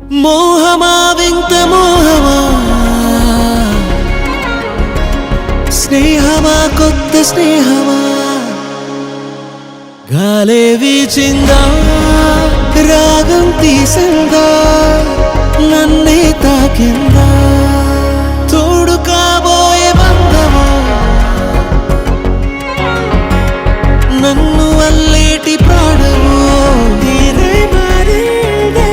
మోహమా వింత మోహమా, స్నేహమా కొత్త స్నేహమా, గాలే వీచిందా రాగం తీసిందా నన్నే తాకిందా, తోడు కాబోయే బంధమా నన్ను అల్లేటి ప్రాణము తీరే మారిందే.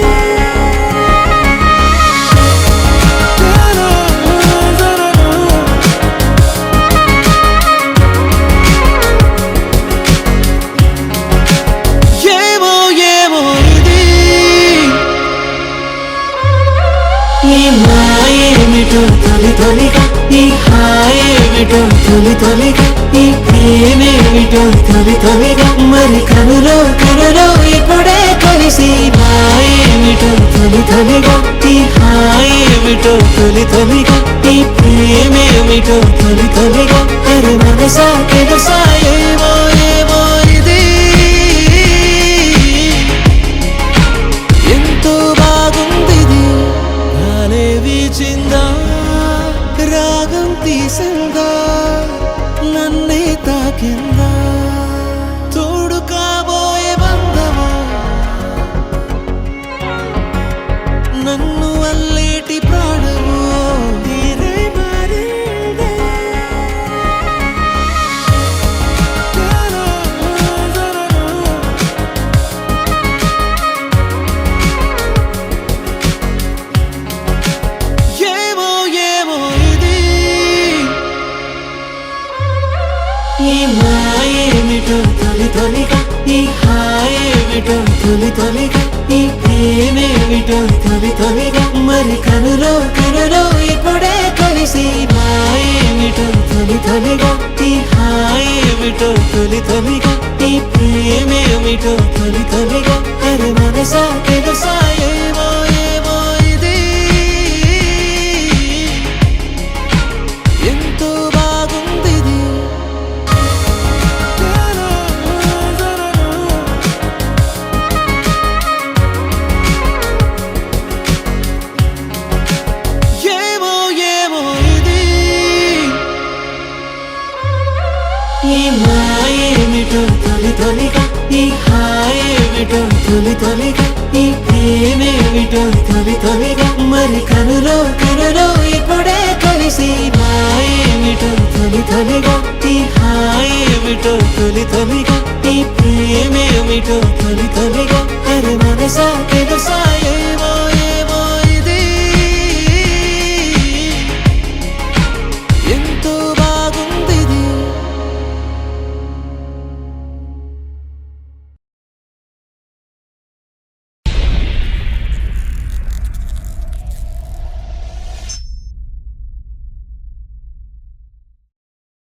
ఏమో ఏమో ఇది ఈ మాయేమిటో తొలి తొలిగా, ఈ హాయేమిటో తొలి తొలిగా, ఈ ప్రేమేమిటో తొలి తొలిగా, మరి కనులో కనులో ఇప్పుడే కలిసి మాయేమిటో తొలి తొలిగా, ఈ హాయేమిటో తొలి తొలిగా, ఈ ప్రేమేమిటో తొలి తొలిగా, అరే మనసా తెలుసా ఏమో ఏమో ఇది ఎంతో బాగుంది, గాలే వీచిందా రాగం తీసిందా నన్నే తాకిందా, తోడు కాబోయే బంధమా నన్ను అల్లేటి ప్రాణము తీరే మారిందే. ఏమో ఏమో ఇది ఈ మాయేమిటో తొలి తొలిగా, ఈ హాయేమిటో తొలి తొలిగా, ఈ ప్రేమేమిటో తొలి తొలిగా, మరి కనులో కనులో ఇప్పుడే కలిసి మాయేమిటో తొలి తొలిగా, ఈ హాయేమిటో తొలి తొలిగా, ఈ ప్రేమేమిటో తొలి తొలిగా, అరే మనసా తెలుసా ఏమో ఏమో ఇది ఎంతో బాగుంది. ఏమో ఏమో ఇది ఈ మాయేమిటో తొలి తొలిగా, ఈ హాయేమిటో తొలి తొలిగా, ఈ ప్రేమేమిటో తొలి తొలిగా, మరి కనులో కనులో ఇప్పుడే కలిసి మాయేమిటో తొలి తొలిగా, ఈ హాయేమిటో తొలి తొలిగా, ఈ ప్రేమేమిటో తొలి తొలిగా, అరే మనసా తెలుసా